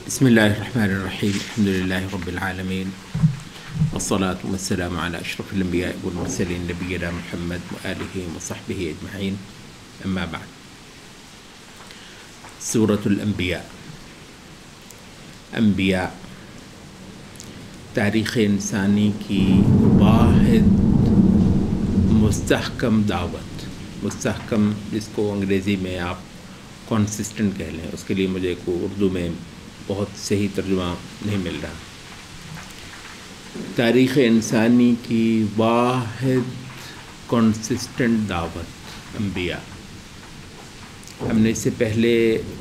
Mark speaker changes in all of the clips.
Speaker 1: بسم الله الرحمن الرحيم. الحمد لله رب العالمين، والصلاة والسلام على أشرف الأنبياء والمرسلين نبينا محمد وآله وصحبه أجمعين. أما بعد، سورة الأنبياء. انبیاء تاریخ انسانی کی واحد مستحکم دعوت، مستحکم جس کو انگریزی میں آپ کنسسٹنٹ کہہ لیں، اس کے لیے مجھے کو اردو میں بہت صحیح ترجمہ نہیں مل رہا. تاریخ انسانی کی واحد کنسسٹنٹ دعوت انبیاء. ہم نے اس سے پہلے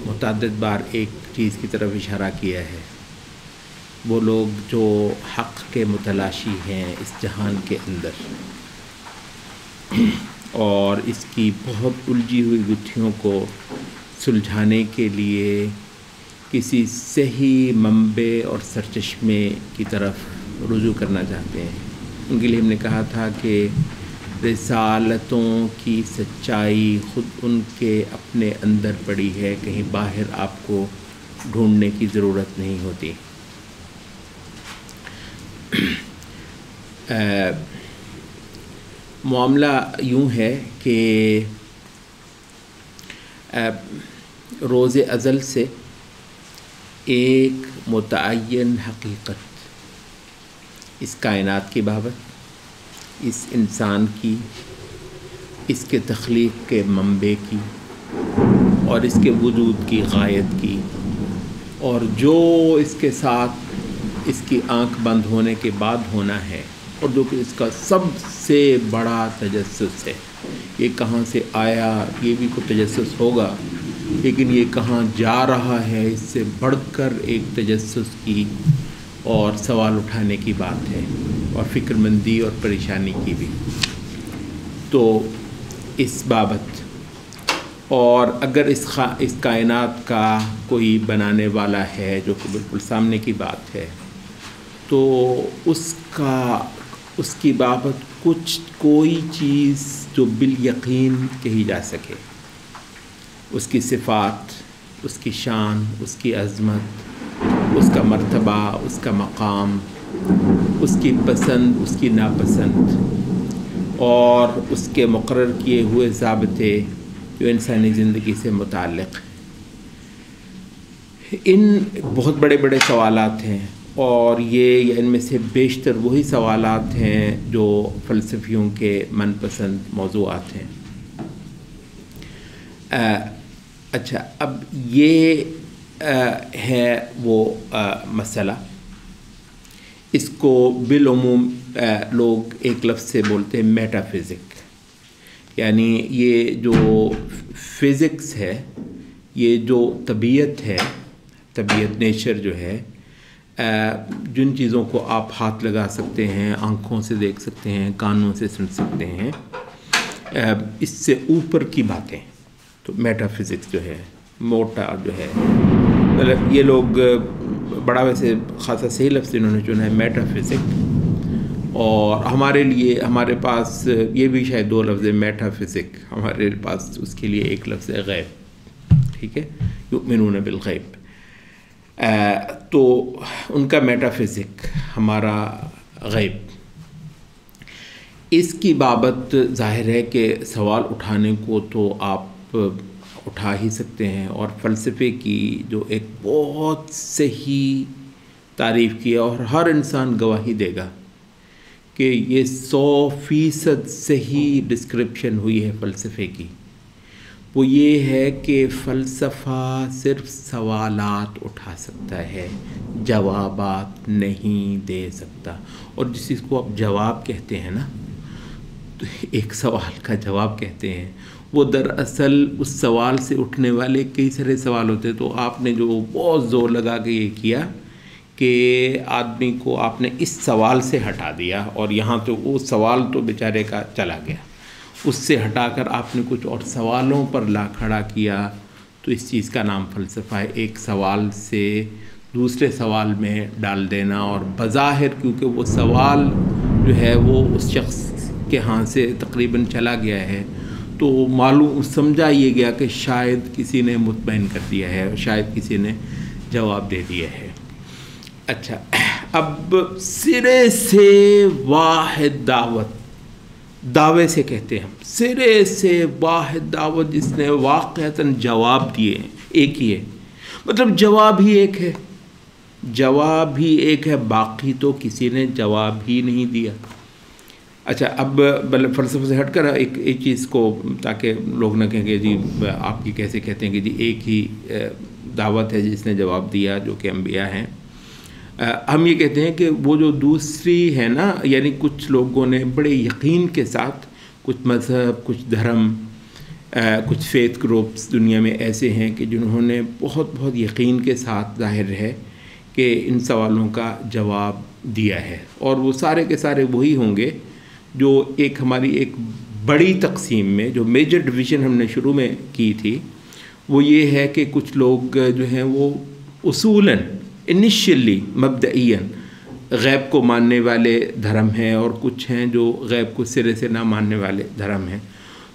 Speaker 1: متعدد بار ایک چیز کی طرف اشارہ کیا ہے، وہ لوگ جو حق کے متلاشی ہیں اس جہان کے اندر اور اس کی بہت الجھی ہوئی گتھیوں کو سلجھانے کے لیے کسی صحیح منبع اور سرچشمے کی طرف رجوع کرنا چاہتے ہیں. ان کے لیے ہم نے کہا تھا کہ رسالتوں کی سچائی خود ان کے اپنے اندر پڑی ہے، کہیں باہر آپ کو ڈھونڈنے کی ضرورت نہیں ہوتی. معاملہ یوں ہے کہ روز ازل سے ایک متعین حقیقت اس کائنات کی بابت، اس انسان کی، اس کے تخلیق کے منبع کی اور اس کے وجود کی غایت کی، اور جو اس کے ساتھ اس کی آنکھ بند ہونے کے بعد ہونا ہے، اور جو کہ اس کا سب سے بڑا تجسس ہے. یہ کہاں سے آیا یہ بھی کوئی تجسس ہوگا، لیکن یہ کہاں جا رہا ہے اس سے بڑھ کر ایک تجسس کی اور سوال اٹھانے کی بات ہے، اور فکر مندی اور پریشانی کی بھی. تو اس بابت، اور اگر اس کائنات کا کوئی بنانے والا ہے جو کہ بالکل سامنے کی بات ہے، تو اس کی بابت کوئی چیز جو بالیقین کہی جا سکے، اس کی صفات، اس کی شان، اس کی عظمت، اس کا مرتبہ، اس کا مقام، اس کی پسند، اس کی ناپسند، اور اس کے مقرر کیے ہوئے ضابطے جو انسانی زندگی سے متعلق، ان بہت بڑے بڑے سوالات ہیں، اور یہ ان میں سے بیشتر وہی سوالات ہیں جو فلسفیوں کے من پسند موضوعات ہیں. اچھا، اب یہ ہے وہ مسئلہ. اس کو بالعموم لوگ ایک لفظ سے بولتے ہیں میٹا فزک، یعنی یہ جو فزکس ہے، یہ جو طبیعت ہے، طبیعت نیچر جو ہے، جن چیزوں کو آپ ہاتھ لگا سکتے ہیں، آنکھوں سے دیکھ سکتے ہیں، کانوں سے سن سکتے ہیں، اس سے اوپر کی باتیں، تو میٹا فزکس جو ہے، موٹا جو ہے، مطلب یہ لوگ بڑا ویسے خاصا صحیح لفظ انہوں نے چنا ہے، میٹا فزک. اور ہمارے لیے، ہمارے پاس یہ بھی شاید دو لفظ ہیں، میٹا فزک، ہمارے پاس اس کے لیے ایک لفظ ہے غیب. ٹھیک ہے، یؤمنون بالغیب. تو ان کا میٹا فزک، ہمارا غیب. اس کی بابت ظاہر ہے کہ سوال اٹھانے کو تو آپ اٹھا ہی سکتے ہیں، اور فلسفے کی جو ایک بہت صحیح تعریف کی ہے، اور ہر انسان گواہی دے گا کہ یہ 100% صحیح ڈسکرپشن ہوئی ہے فلسفے کی، وہ یہ ہے کہ فلسفہ صرف سوالات اٹھا سکتا ہے، جوابات نہیں دے سکتا. اور جس چیز کو آپ جواب کہتے ہیں نا، تو ایک سوال کا جواب کہتے ہیں، وہ دراصل اس سوال سے اٹھنے والے کئی سارے سوال ہوتے. تو آپ نے جو بہت زور لگا کے یہ کیا کہ آدمی کو آپ نے اس سوال سے ہٹا دیا، اور یہاں تو وہ سوال تو بیچارے کا چلا گیا، اس سے ہٹا کر آپ نے کچھ اور سوالوں پر لا کھڑا کیا. تو اس چیز کا نام فلسفہ ہے، ایک سوال سے دوسرے سوال میں ڈال دینا. اور بظاہر کیونکہ وہ سوال جو ہے وہ اس شخص کے ہاں سے تقریباً چلا گیا ہے، تو معلوم سمجھا یہ گیا کہ شاید کسی نے مطمئن کر دیا ہے، شاید کسی نے جواب دے دیا ہے۔ اچھا، اب سرے سے واحد دعوت، دعوے سے کہتے ہیں ہم، سرے سے واحد دعوت جس نے واقعتاً جواب دیے ہیں، ایک ہی ہے، مطلب جواب ہی ایک ہے، جواب ہی ایک ہے، باقی تو کسی نے جواب ہی نہیں دیا۔ اچھا، اب فلسفے سے ہٹ کر ایک چیز کو، تاکہ لوگ نہ کہیں کہ جی آپ کی کیسے کہتے ہیں کہ جی ایک ہی دعوت ہے جس نے جواب دیا جو کہ انبیاء ہیں۔ ہم یہ کہتے ہیں کہ وہ جو دوسری ہے نا، یعنی کچھ لوگوں نے بڑے یقین کے ساتھ، کچھ مذہب، کچھ دھرم، کچھ فیتھ گروپس دنیا میں ایسے ہیں کہ جنہوں نے بہت بہت یقین کے ساتھ ظاہر ہے کہ ان سوالوں کا جواب دیا ہے، اور وہ سارے کے سارے وہی ہوں گے جو ایک ہماری ایک بڑی تقسیم میں، جو میجر ڈویژن ہم نے شروع میں کی تھی، وہ یہ ہے کہ کچھ لوگ جو ہیں وہ اصولاً انیشلی مبدئیاً غیب کو ماننے والے دھرم ہیں، اور کچھ ہیں جو غیب کو سرے سے نہ ماننے والے دھرم ہیں۔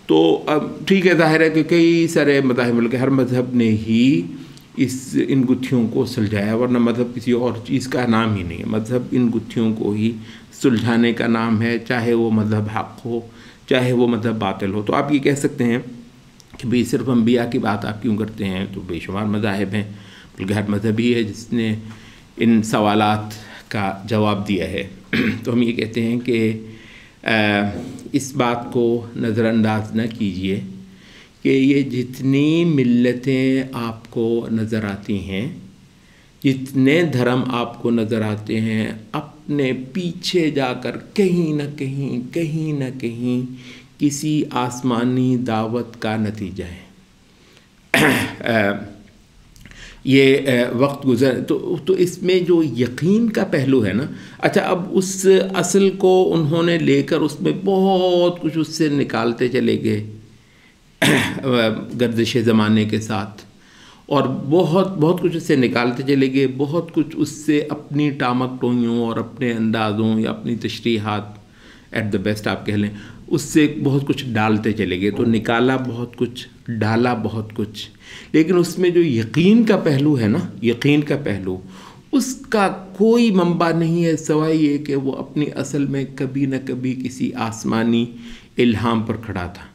Speaker 1: تو اب ٹھیک ہے، ظاہر ہے کہ کئی سارے مذاہب، بلکہ ہر مذہب نے ہی ان گتھیوں کو سلجھایا، ورنہ مذہب کسی اور چیز کا نام ہی نہیں ہے، مذہب ان گتھیوں کو ہی سلجھانے کا نام ہے، چاہے وہ مذہب حق ہو چاہے وہ مذہب باطل ہو۔ تو آپ یہ کہہ سکتے ہیں کہ بھئی صرف انبیاء کی بات آپ کیوں کرتے ہیں، تو بے شمار مذاہب ہیں، بلکہ ہر مذہب ہی ہے جس نے ان سوالات کا جواب دیا ہے۔ تو ہم یہ کہتے ہیں کہ اس بات کو نظر انداز نہ کیجیے کہ یہ جتنی ملتیں آپ کو نظر آتی ہیں، جتنے دھرم آپ کو نظر آتے ہیں، اپنے پیچھے جا کر کہیں نہ کہیں کسی آسمانی دعوت کا نتیجہ ہے۔ یہ وقت گزر تو اس میں جو یقین کا پہلو ہے نا، اچھا اب اس اصل کو انہوں نے لے کر اس میں بہت کچھ اس سے نکالتے چلے گئے گردش زمانے کے ساتھ، اور بہت کچھ اس سے نکالتے چلے گئے، بہت کچھ اس سے اپنی ٹامک ٹوئیوں اور اپنے اندازوں یا اپنی تشریحات ایٹ دا بیسٹ آپ کہہ لیں، اس سے بہت کچھ ڈالتے چلے گئے۔ تو نکالا بہت کچھ، ڈالا بہت کچھ، لیکن اس میں جو یقین کا پہلو ہے نا، یقین کا پہلو، اس کا کوئی منبع نہیں ہے سوائے یہ کہ وہ اپنی اصل میں کبھی نہ کبھی کسی آسمانی الہام پر کھڑا تھا۔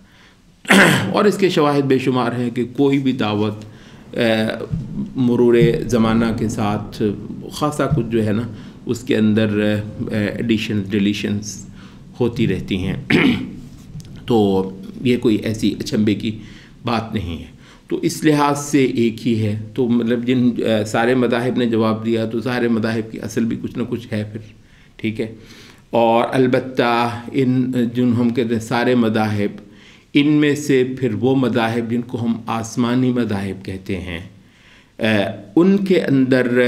Speaker 1: اور اس کے شواہد بے شمار ہیں کہ کوئی بھی دعوت مرور زمانہ کے ساتھ خاصا کچھ جو ہے نا اس کے اندر ایڈیشنز ڈیلیشنز ہوتی رہتی ہیں۔ تو یہ کوئی ایسی اچنبے کی بات نہیں ہے۔ تو اس لحاظ سے ایک ہی ہے۔ تو مطلب جن سارے مذاہب نے جواب دیا تو سارے مذاہب کی اصل بھی کچھ نہ کچھ ہے پھر، ٹھیک ہے۔ اور البتہ جن ہم کہتے ہیں سارے مذاہب، ان میں سے پھر وہ مذاہب جن کو ہم آسمانی مذاہب کہتے ہیں، ان کے اندر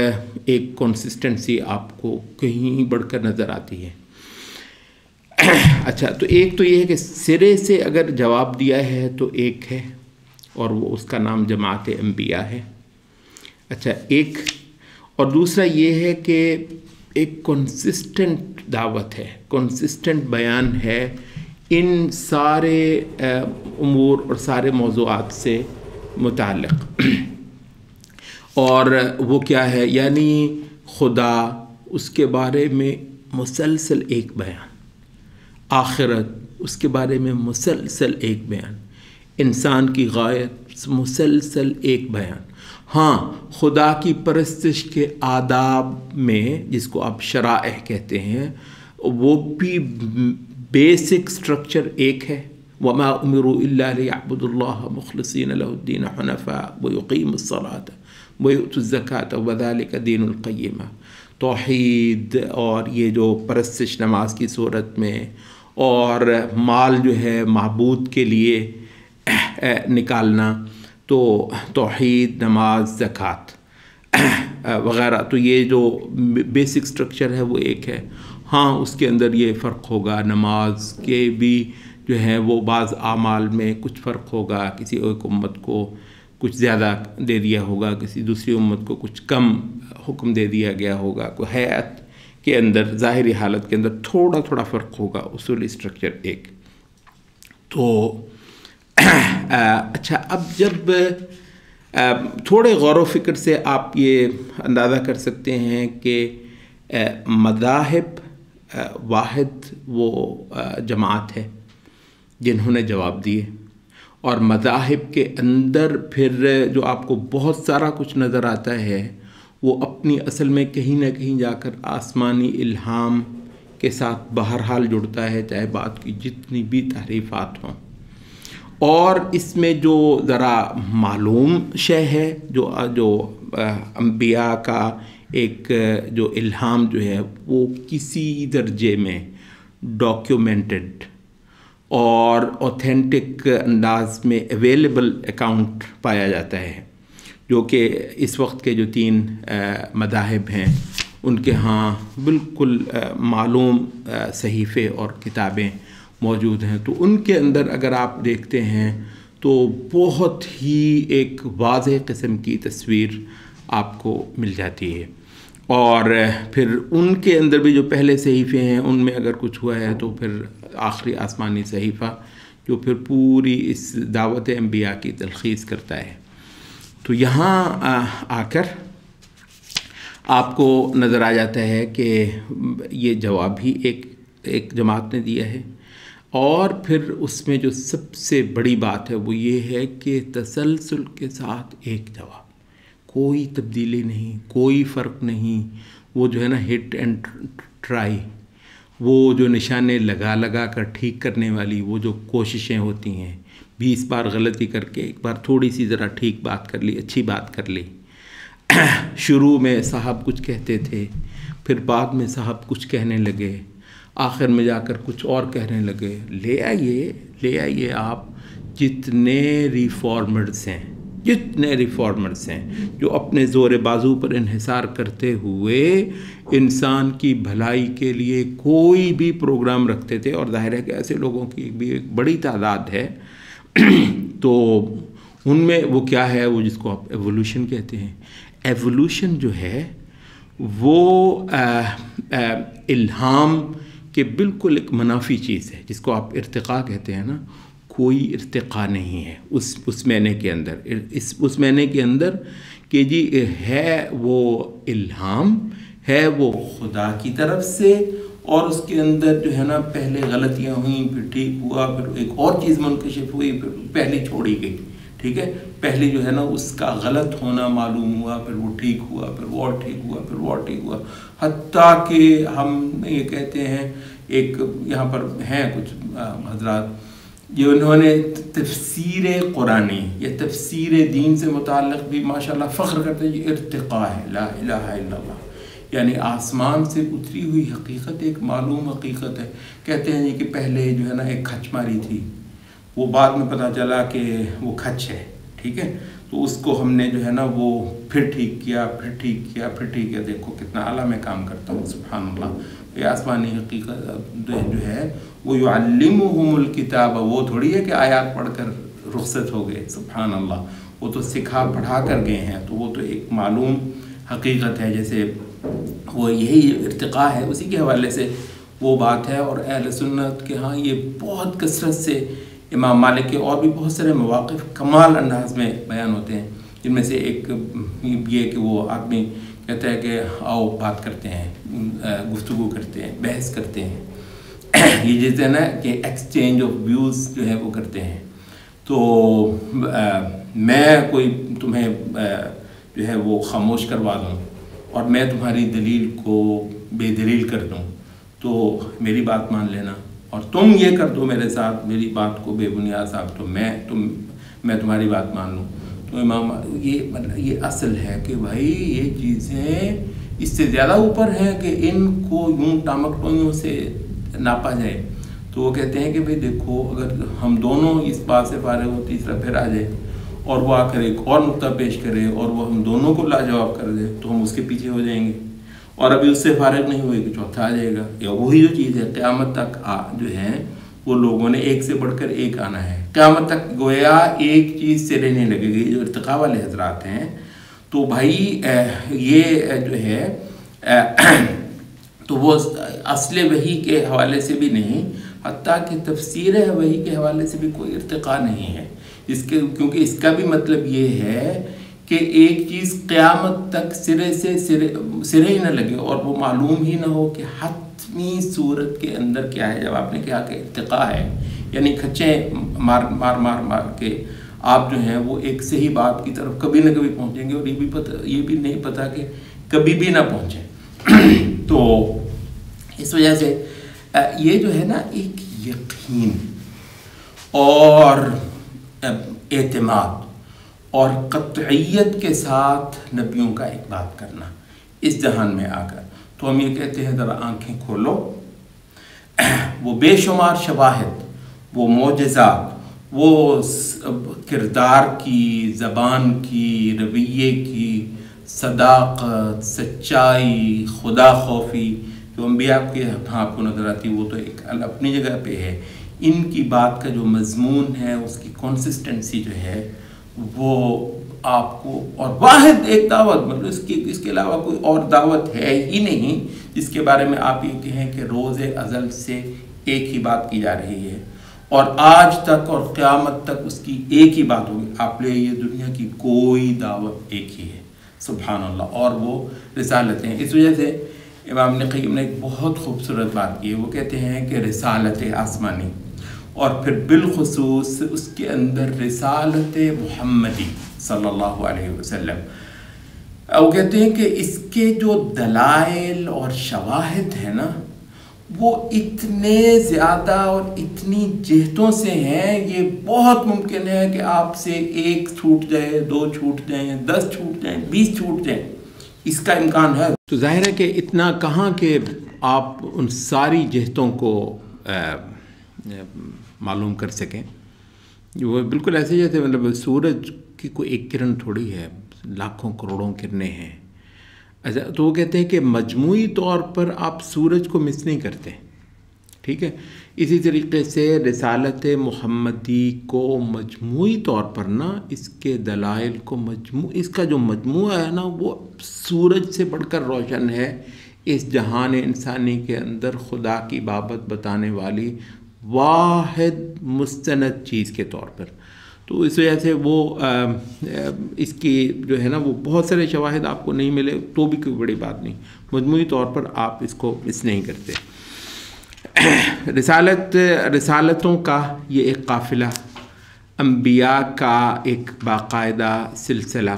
Speaker 1: ایک کنسسٹنسی آپ کو کہیں بڑھ کر نظر آتی ہے۔ اچھا، تو ایک تو یہ ہے کہ سرے سے اگر جواب دیا ہے تو ایک ہے، اور وہ اس کا نام جماعت انبیاء ہے۔ اچھا، ایک اور دوسرا یہ ہے کہ ایک کنسسٹنٹ دعوت ہے، کنسسٹنٹ بیان ہے ان سارے امور اور سارے موضوعات سے متعلق۔ اور وہ کیا ہے؟ یعنی خدا، اس کے بارے میں مسلسل ایک بیان، آخرت اس کے بارے میں مسلسل ایک بیان، انسان کی غایت مسلسل ایک بیان۔ ہاں، خدا کی پرستش کے آداب میں جس کو آپ شرائع کہتے ہیں، وہ بھی بیسک سٹرکچر ایک ہے۔ وَمَا أُمِرُوا إِلَّا لِيَعْبُدُوا اللَّهَ مُخْلِصِينَ لَهُ الدِّينَ حُنَفَاءَ وَيُقِيمُوا الصَّلَاةَ وَيُؤْتُوا الزَّكَاةَ وَذَلِكَ دِينُ الْقَيِّمَةِ۔ توحید اور یہ جو پرستش نماز کی صورت میں، اور مال جو ہے معبود کے لیے نکالنا، تو توحید، نماز، زکوٰۃ وغیرہ، تو یہ جو بیسک سٹرکچر ہے وہ ایک ہے۔ ہاں، اس کے اندر یہ فرق ہوگا، نماز کے بھی جو ہے وہ بعض اعمال میں کچھ فرق ہوگا، کسی ایک امت کو کچھ زیادہ دے دیا ہوگا، کسی دوسری امت کو کچھ کم حکم دے دیا گیا ہوگا، کوئی حیات کے اندر، ظاہری حالت کے اندر تھوڑا فرق ہوگا، اصولی سٹرکچر ایک۔ تو اچھا، اب جب تھوڑے غور و فکر سے آپ یہ اندازہ کر سکتے ہیں کہ مذاہب واحد وہ جماعت ہے جنہوں نے جواب دیے، اور مذاہب کے اندر پھر جو آپ کو بہت سارا کچھ نظر آتا ہے وہ اپنی اصل میں کہیں نہ کہیں جا کر آسمانی الہام کے ساتھ بہرحال جڑتا ہے، چاہے بات کی جتنی بھی تعریفات ہوں۔ اور اس میں جو ذرا معلوم شے ہے، جو انبیاء کا ایک جو الہام جو ہے وہ کسی درجے میں ڈاکیومنٹڈ اور اوتھینٹک انداز میں اویلیبل اکاؤنٹ پایا جاتا ہے، جو کہ اس وقت کے جو 3 مذاہب ہیں ان کے ہاں بالکل معلوم صحیفے اور کتابیں موجود ہیں۔ تو ان کے اندر اگر آپ دیکھتے ہیں تو بہت ہی ایک واضح قسم کی تصویر آپ کو مل جاتی ہے، اور پھر ان کے اندر بھی جو پہلے صحیفے ہیں ان میں اگر کچھ ہوا ہے تو پھر آخری آسمانی صحیفہ جو پھر پوری اس دعوت انبیاء کی تلخیص کرتا ہے۔ تو یہاں آ کر آپ کو نظر آ جاتا ہے کہ یہ جواب ہی ایک جماعت نے دیا ہے، اور پھر اس میں جو سب سے بڑی بات ہے وہ یہ ہے کہ تسلسل کے ساتھ ایک جواب، کوئی تبدیلی نہیں، کوئی فرق نہیں، وہ جو ہے نا ہٹ اینڈ ٹرائی، وہ جو نشانے لگا کر ٹھیک کرنے والی وہ جو کوششیں ہوتی ہیں، 20 بار غلطی کر کے ایک بار تھوڑی سی ذرا ٹھیک بات کر لی، اچھی بات کر لی۔ شروع میں صاحب کچھ کہتے تھے، پھر بعد میں صاحب کچھ کہنے لگے، آخر میں جا کر کچھ اور کہنے لگے۔ لے آئیے آپ جتنے ریفارمرز ہیں جو اپنے زور بازو پر انحصار کرتے ہوئے انسان کی بھلائی کے لیے کوئی بھی پروگرام رکھتے تھے، اور ظاہر ہے کہ ایسے لوگوں کی بھی ایک بڑی تعداد ہے، تو ان میں وہ کیا ہے، وہ جس کو آپ ایوولوشن کہتے ہیں۔ ایوولوشن جو ہے وہ الہام کے بالکل ایک منافی چیز ہے، جس کو آپ ارتقاء کہتے ہیں نا، کوئی ارتقاء نہیں ہے اس معنی کے اندر، اس معنی کے اندر کہ جی ہے وہ الہام، ہے وہ خدا کی طرف سے، اور اس کے اندر جو ہے نا پہلے غلطیاں ہوئیں، پھر ٹھیک ہوا، پھر ایک اور چیز منکشف ہوئی، پھر پہلی چھوڑی گئی، ٹھیک ہے، پہلی جو ہے نا اس کا غلط ہونا معلوم ہوا، پھر وہ ٹھیک ہوا، پھر وہ اور ٹھیک ہوا، پھر وہ اور ٹھیک ہوا، حتیٰ کہ ہم یہ کہتے ہیں، ایک یہاں پر ہیں کچھ حضرات جو انہوں نے تفسیر قرآنی یا تفسیر دین سے متعلق بھی ماشاءاللہ فخر کرتے ہیں، یہ ارتقاء ہے، لا الہ الا اللہ، یعنی آسمان سے اتری ہوئی حقیقت ایک معلوم حقیقت ہے۔ کہتے ہیں کہ پہلے جو ہے نا ایک کھچ ماری تھی، وہ بعد میں پتہ چلا کہ وہ کھچ ہے، ٹھیک ہے، تو اس کو ہم نے جو ہے نا وہ پھر ٹھیک کیا، دیکھو کتنا اعلیٰ میں کام کرتا ہوں، سبحان اللہ۔ یہ آسمانی حقیقت جو ہے وہ یعلمہم الکتاب، وہ تھوڑی ہے کہ آیات پڑھ کر رخصت ہو گئے، سبحان اللہ، وہ تو سکھا پڑھا کر گئے ہیں، تو وہ تو ایک معلوم حقیقت ہے، جیسے وہ یہی ارتقاء ہے، اسی کے حوالے سے وہ بات ہے۔ اور اہل سنت کے ہاں یہ بہت کثرت سے امام مالک کے اور بھی بہت سارے مواقف کمال انداز میں بیان ہوتے ہیں، جن میں سے ایک یہ کہ وہ آدمی کہتا ہے کہ آؤ بات کرتے ہیں، گفتگو کرتے ہیں، بحث کرتے ہیں، یہ جیسے ہے نا کہ ایکسچینج آف ویوز جو ہے وہ کرتے ہیں، تو میں کوئی تمہیں جو ہے وہ خاموش کروا دوں اور میں تمہاری دلیل کو بے دلیل کر دوں تو میری بات مان لینا، اور تم یہ کر دو میرے ساتھ میری بات کو بے بنیاد صاحب، تو میں تمہاری بات مان لوں۔ تو امام یہ اصل ہے کہ بھائی یہ چیزیں اس سے زیادہ اوپر ہیں کہ ان کو یوں ٹامک ٹوئیوں سے ناپا جائے۔ تو وہ کہتے ہیں کہ بھائی دیکھو اگر ہم دونوں اس بات سے فارغ ہو، تیسرا پھر آ جائے اور وہ آ کر ایک اور نقطہ پیش کرے اور وہ ہم دونوں کو لاجواب کر دے تو ہم اس کے پیچھے ہو جائیں گے، اور ابھی اس سے فارغ نہیں ہوئے کہ چوتھا آ جائے گا، یا وہی جو چیز ہے قیامت تک جو ہے وہ لوگوں نے ایک سے بڑھ کر ایک آنا ہے، قیامت تک گویا ایک چیز سے رہنے لگے گی۔ جو ارتقاء والے حضرات ہیں تو بھائی یہ جو ہے تو وہ اصل وحی کے حوالے سے بھی نہیں، حتیٰ کہ تفسیر وحی کے حوالے سے بھی کوئی ارتقاء نہیں ہے، کیونکہ اس کا بھی مطلب یہ ہے کہ ایک چیز قیامت تک سرے ہی نہ لگے اور وہ معلوم ہی نہ ہو کہ حتمی صورت کے اندر کیا ہے. جب آپ نے کہا کہ ارتقاء ہے یعنی کھچیں مار کے آپ جو ہیں وہ ایک صحیح بات کی طرف کبھی نہ کبھی پہنچیں گے، اور یہ بھی نہیں پتہ کہ کبھی بھی نہ پہنچیں. تو اس وجہ سے یہ جو ہے نا ایک یقین اور اعتماد اور قطعیت کے ساتھ نبیوں کا ایک بات کرنا اس جہان میں آ کر، تو ہم یہ کہتے ہیں ذرا آنکھیں کھولو. وہ بے شمار شواہد، وہ معجزات، وہ کردار کی، زبان کی، رویے کی، صداقت، سچائی، خدا خوفی جو انبیاء کے آپ کو نظر آتی وہ تو ایک اپنی جگہ پہ ہے. ان کی بات کا جو مضمون ہے، اس کی کنسسٹنسی جو ہے وہ آپ کو، اور واحد ایک دعوت، مطلب اس کے علاوہ کوئی اور دعوت ہے ہی نہیں جس کے بارے میں آپ یہ کہیں کہ روز ازل سے ایک ہی بات کی جا رہی ہے اور آج تک اور قیامت تک اس کی ایک ہی بات ہوگی. آپ لے یہ دنیا کی کوئی دعوت ایک ہی ہے، سبحان اللہ، اور وہ رسالتیں. اس وجہ سے امام ابن قیم نے ایک بہت خوبصورت بات کی ہے. وہ کہتے ہیں کہ رسالت آسمانی اور پھر بالخصوص اس کے اندر رسالت محمدی صلی اللہ علیہ وسلم، وہ کہتے ہیں کہ اس کے جو دلائل اور شواہد ہیں نا وہ اتنے زیادہ اور اتنی جہتوں سے ہیں، یہ بہت ممکن ہے کہ آپ سے ایک چھوٹ جائے، 2 چھوٹ جائیں، 10 چھوٹ جائیں، 20 چھوٹ جائیں، اس کا امکان ہے. تو ظاہر ہے کہ اتنا کہاں کہ آپ ان ساری جہتوں کو معلوم کر سکیں. وہ بالکل ایسے جیسے مطلب سورج کی کوئی ایک کرن تھوڑی ہے، لاکھوں کروڑوں کرنیں ہیں. اچھا، تو وہ کہتے ہیں کہ مجموعی طور پر آپ سورج کو مس نہیں کرتے، ٹھیک ہے. اسی طریقے سے رسالت محمدی کو مجموعی طور پر نا اس کے دلائل کو اس کا جو مجموعہ ہے نا وہ سورج سے بڑھ کر روشن ہے اس جہان انسانی کے اندر خدا کی بابت بتانے والی واحد مستند چیز کے طور پر. تو اس وجہ سے وہ اس کی جو ہے نا وہ بہت سارے شواہد آپ کو نہیں ملے تو بھی کوئی بڑی بات نہیں، مجموعی طور پر آپ اس کو مس نہیں کرتے. رسالتوں کا یہ ایک قافلہ، انبیاء کا ایک باقاعدہ سلسلہ،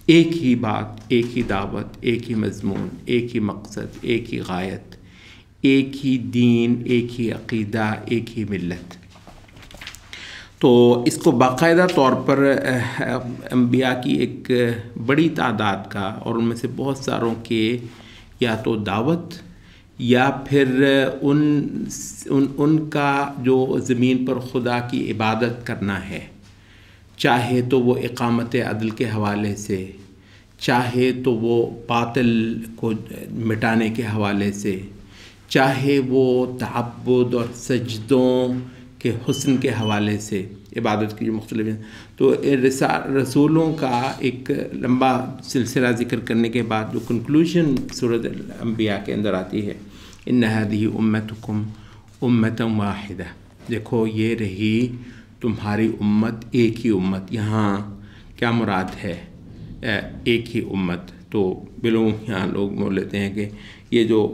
Speaker 1: ایک ہی بات، ایک ہی دعوت، ایک ہی مضمون، ایک ہی مقصد، ایک ہی غایت، ایک ہی دین، ایک ہی عقیدہ، ایک ہی ملت. تو اس کو باقاعدہ طور پر انبیاء کی ایک بڑی تعداد کا، اور ان میں سے بہت ساروں کے یا تو دعوت یا پھر ان کا جو زمین پر خدا کی عبادت کرنا ہے، چاہے تو وہ اقامت عدل کے حوالے سے، چاہے تو وہ باطل کو مٹانے کے حوالے سے، چاہے وہ تعبد اور سجدوں کے حسن کے حوالے سے، عبادت کی جو مختلف ہیں. تو رسولوں کا ایک لمبا سلسلہ ذکر کرنے کے بعد جو کنکلوژن سورۃ الانبیاء کے اندر آتی ہے، ان ہذہ امتکم امۃ واحدہ، دیکھو یہ رہی تمہاری امت، ایک ہی امت. یہاں کیا مراد ہے ایک ہی امت؟ تو بلوں یہاں لوگ بول لیتے ہیں کہ یہ جو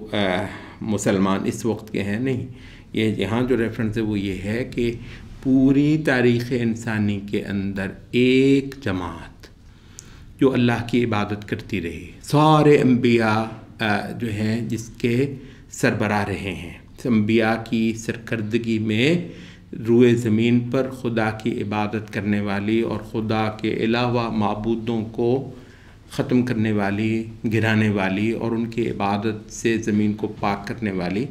Speaker 1: مسلمان اس وقت کے ہیں، نہیں، یہ یہاں جو ریفرنس ہے وہ یہ ہے کہ پوری تاریخ انسانی کے اندر ایک جماعت جو اللہ کی عبادت کرتی رہی، سارے انبیاء جو ہیں جس کے سربراہ رہے ہیں، انبیاء کی سرکردگی میں روئے زمین پر خدا کی عبادت کرنے والی اور خدا کے علاوہ معبودوں کو ختم کرنے والی، گرانے والی اور ان کی عبادت سے زمین کو پاک کرنے والی.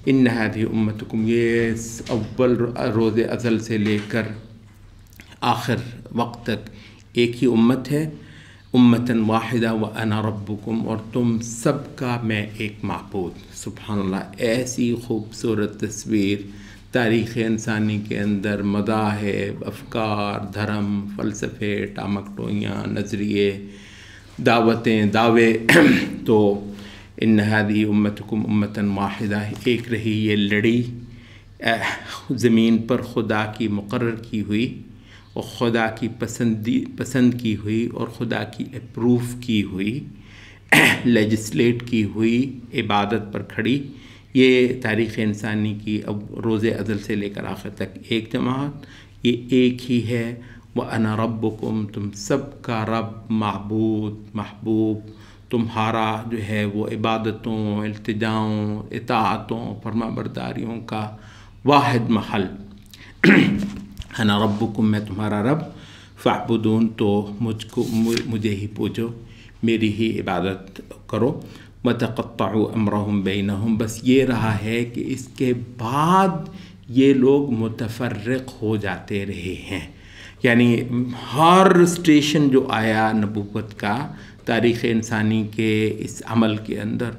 Speaker 1: ان ہذہ امتکم، یہ اول روز ازل سے لے کر آخر وقت تک ایک ہی امت ہے. امتاً واحدہ وانا ربکم، اور تم سب کا میں ایک معبود. سبحان اللہ، ایسی خوبصورت تصویر تاریخ انسانی کے اندر مذاہب، افکار، دھرم، فلسفے، ٹامک ٹوئیاں، نظریے، دعوتیں، دعوے. تو ان ہذہ امتکم امتاً واحدہ، ایک رہی یہ لڑی زمین پر خدا کی مقرر کی ہوئی، اور خدا کی پسند کی ہوئی اور خدا کی اپروف کی ہوئی لیجسلیٹ کی ہوئی عبادت پر کھڑی یہ تاریخ انسانی کی اب روز ازل سے لے کر آخر تک ایک جماعت، یہ ایک ہی ہے، وَأَنَا رَبُّكُمْ، تم سب کا رب، معبود، محبوب، تمہارا جو ہے وہ عبادتوں، التجاؤں، اطاعتوں، فرما برداریوں کا واحد محل۔ انا ربکم، میں تمہارا رب، فاعبدون، تو مجھے ہی پوجو، میری ہی عبادت کرو۔ وتقطعوا امرهم بینہم، بس یہ رہا ہے کہ اس کے بعد یہ لوگ متفرق ہو جاتے رہے ہیں، یعنی ہر اسٹیشن جو آیا نبوت کا تاریخ انسانی کے اس عمل کے اندر،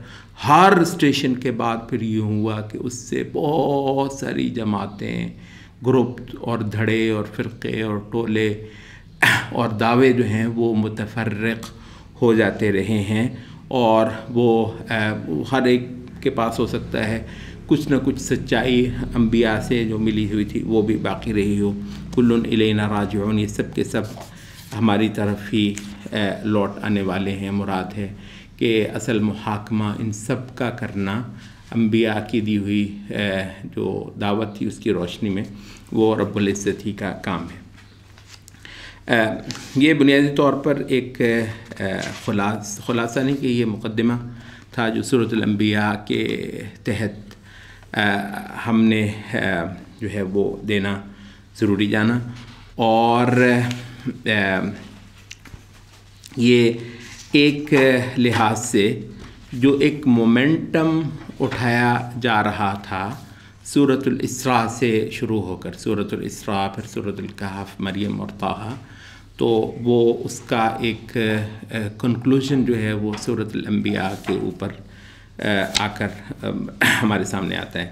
Speaker 1: ہر اسٹیشن کے بعد پھر یہ ہوا کہ اس سے بہت ساری جماعتیں، گروپ اور دھڑے اور فرقے اور ٹولے اور دعوے جو ہیں وہ متفرق ہو جاتے رہے ہیں، اور وہ ہر ایک کے پاس ہو سکتا ہے کچھ نہ کچھ سچائی انبیاء سے جو ملی ہوئی تھی وہ بھی باقی رہی ہو۔ کل الینا راجعون، یہ سب کے سب ہماری طرف ہی لوٹ آنے والے ہیں۔ مراد ہے کہ اصل محاکمہ ان سب کا کرنا انبیاء کی دی ہوئی جو دعوت تھی اس کی روشنی میں وہ رب العزت ہی کا کام ہے۔ یہ بنیادی طور پر ایک خلاصہ نہیں کہ یہ مقدمہ تھا جو سورۃ الانبیاء کے تحت ہم نے جو ہے وہ دینا ضروری جانا، اور یہ ایک لحاظ سے جو ایک مومنٹم اٹھایا جا رہا تھا سورۃ الاسراء سے شروع ہو کر، سورۃ الاسراء پھر سورۃ الکہف، مریم اور طٰہٰ، تو وہ اس کا ایک کنکلوژن جو ہے وہ سورۃ الانبیاء کے اوپر آ کر ہمارے سامنے آتا ہے۔